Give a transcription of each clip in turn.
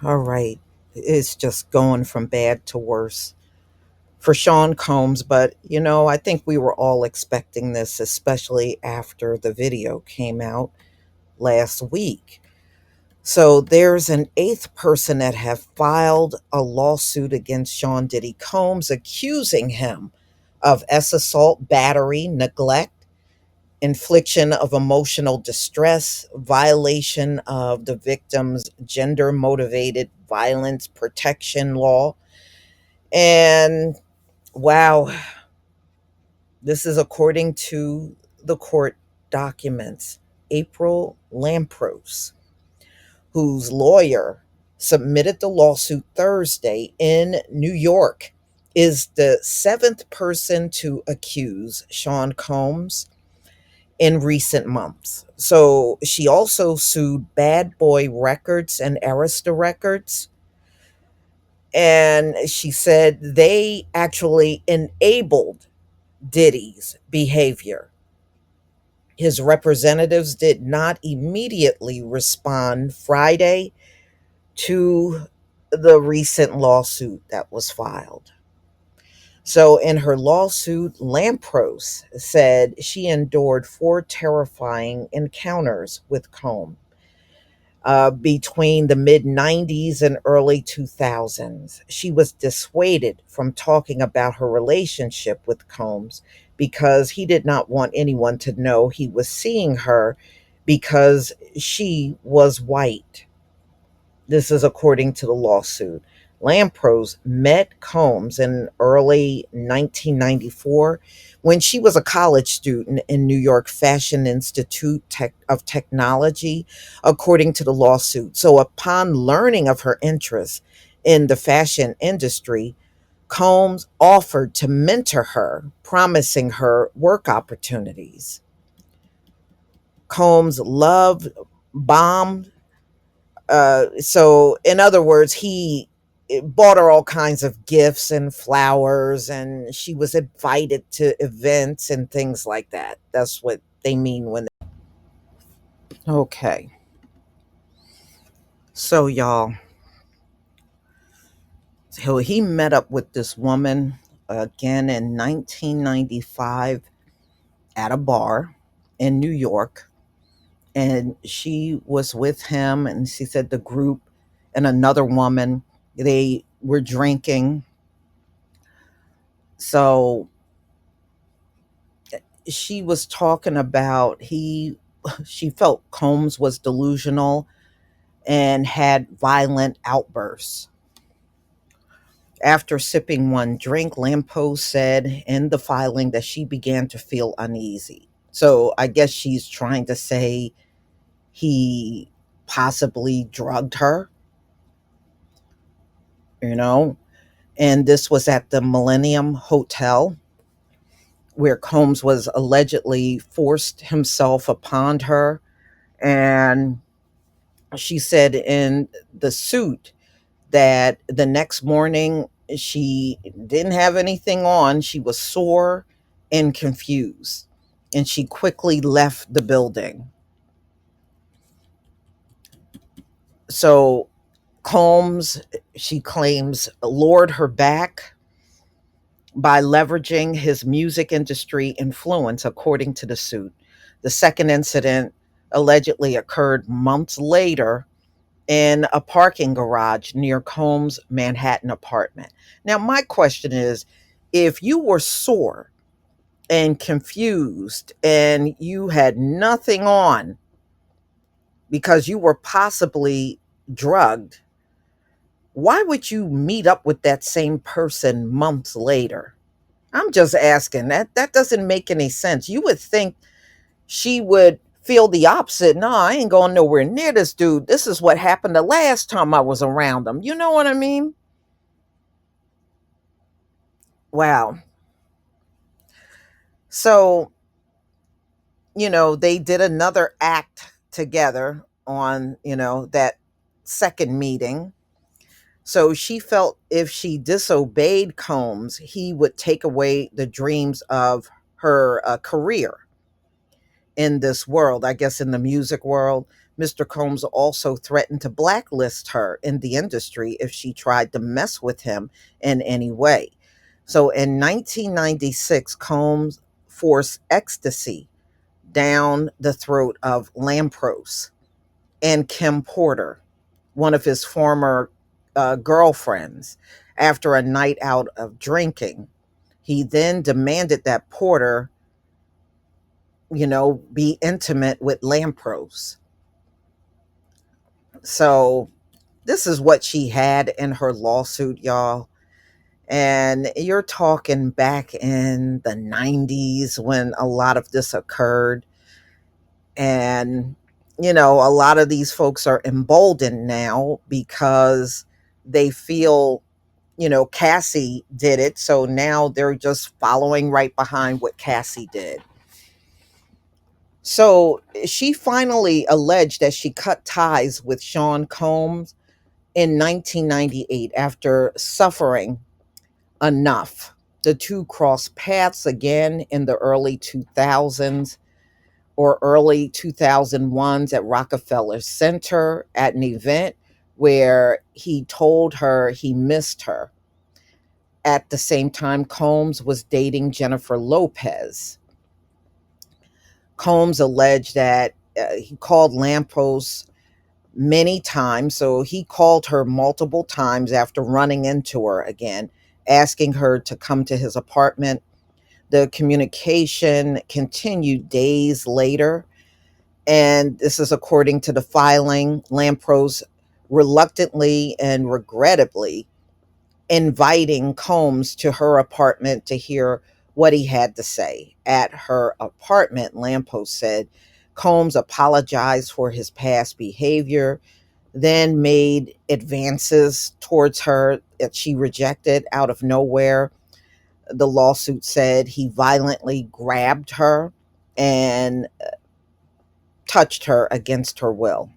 All right. It's just going from bad to worse for Sean Combs. But, I think we were all expecting this, especially after the video came out last week. So there's an eighth person that have filed a lawsuit against Sean Diddy Combs, accusing him of assault, battery, neglect, infliction of emotional distress, violation of the victim's gender motivated violence protection law. And wow, this is according to the court documents. April Lampros, whose lawyer submitted the lawsuit Thursday in New York, is the seventh person to accuse Sean Combs in recent months. So she also sued Bad Boy Records and Arista Records. And she said they actually enabled Diddy's behavior. His representatives did not immediately respond Friday to the recent lawsuit that was filed. So, in her lawsuit, Lampros said she endured four terrifying encounters with Combs between the mid 90s and early 2000s. She was dissuaded from talking about her relationship with Combs because he did not want anyone to know he was seeing her because she was white. This is according to the lawsuit. Lampros met Combs in early 1994 when she was a college student in New York Fashion Institute of Technology, according to the lawsuit. So, upon learning of her interest in the fashion industry, Combs offered to mentor her, promising her work opportunities. Combs love bombed. So, in other words, he bought her all kinds of gifts and flowers, and she was invited to events and things like that. That's what they mean when. Okay. So, y'all, so he met up with this woman again in 1995 at a bar in New York, and she was with him, and she said the group and another woman, they were drinking. So she was talking about she felt Combs was delusional and had violent outbursts. After sipping one drink, Lampo said in the filing that she began to feel uneasy. So I guess she's trying to say he possibly drugged her, you know, and this was at the Millennium Hotel where Combs was allegedly forced himself upon her. And she said in the suit that the next morning she didn't have anything on. She was sore and confused, and she quickly left the building. So Combs, she claims, lured her back by leveraging his music industry influence, according to the suit. The second incident allegedly occurred months later in a parking garage near Combs' Manhattan apartment. Now, my question is, if you were sore and confused and you had nothing on because you were possibly drugged, why would you meet up with that same person months later? I'm just asking. That doesn't make any sense. You would think she would feel the opposite. No, I ain't going nowhere near this dude. This is what happened the last time I was around him. You know what I mean? Wow. So, they did another act together on, that second meeting. So she felt if she disobeyed Combs, he would take away the dreams of her career in this world, I guess in the music world. Mr. Combs also threatened to blacklist her in the industry if she tried to mess with him in any way. So in 1996, Combs forced ecstasy down the throat of Lampros and Kim Porter, one of his former girlfriends, after a night out of drinking. He then demanded that Porter, be intimate with Lampros. So this is what she had in her lawsuit, y'all. And you're talking back in the 90s when a lot of this occurred. And, a lot of these folks are emboldened now because they feel, Cassie did it. So now they're just following right behind what Cassie did. So she finally alleged that she cut ties with Sean Combs in 1998 after suffering enough. The two crossed paths again in the early 2000s or early 2001s at Rockefeller Center at an event where he told her he missed her. At the same time, Combs was dating Jennifer Lopez. Combs alleged that he called Lampros many times. So he called her multiple times after running into her again, asking her to come to his apartment. The communication continued days later. And this is according to the filing. Lampros reluctantly and regrettably inviting Combs to her apartment to hear what he had to say. At her apartment, Lampos said Combs apologized for his past behavior, then made advances towards her that she rejected out of nowhere. The lawsuit said he violently grabbed her and touched her against her will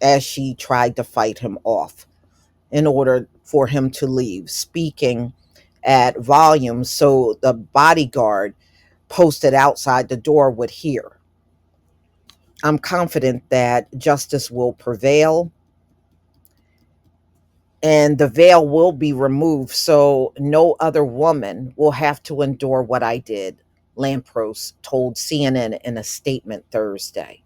as she tried to fight him off in order for him to leave, speaking at volumes so the bodyguard posted outside the door would hear. I'm confident that justice will prevail and the veil will be removed so no other woman will have to endure what I did, Lampros told CNN in a statement Thursday.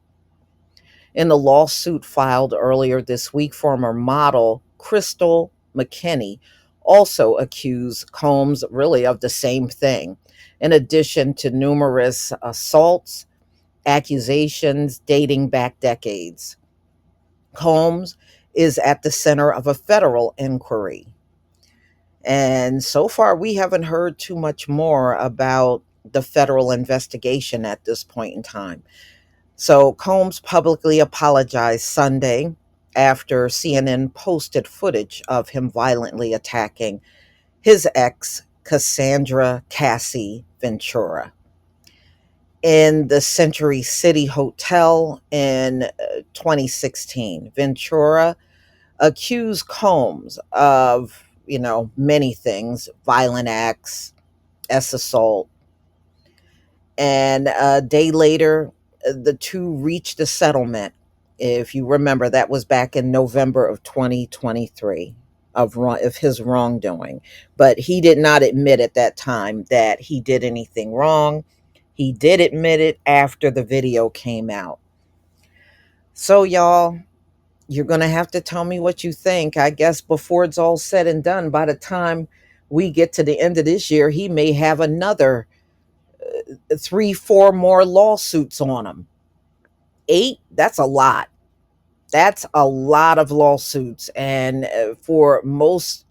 In the lawsuit filed earlier this week, former model Crystal McKinney also accused Combs really of the same thing, in addition to numerous assaults, accusations dating back decades. Combs is at the center of a federal inquiry. And so far, we haven't heard too much more about the federal investigation at this point in time. So Combs publicly apologized Sunday after CNN posted footage of him violently attacking his ex, Cassandra Cassie Ventura, in the Century City Hotel in 2016. Ventura accused Combs of, many things, violent acts, assault. And a day later, the two reached a settlement. If you remember, that was back in November of 2023 of his wrongdoing. But he did not admit at that time that he did anything wrong. He did admit it after the video came out. So, y'all, you're going to have to tell me what you think. I guess before it's all said and done, by the time we get to the end of this year, he may have another 3, 4 more lawsuits on him. 8, that's a lot. That's a lot of lawsuits. And for most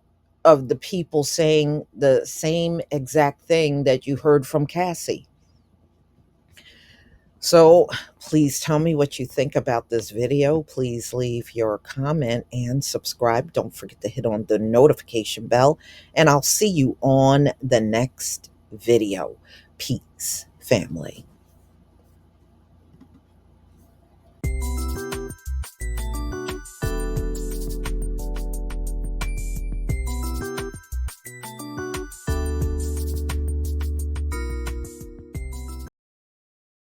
of the people saying the same exact thing that you heard from Cassie. So please tell me what you think about this video. Please leave your comment and subscribe. Don't forget to hit on the notification bell. And I'll see you on the next video. Peace, family.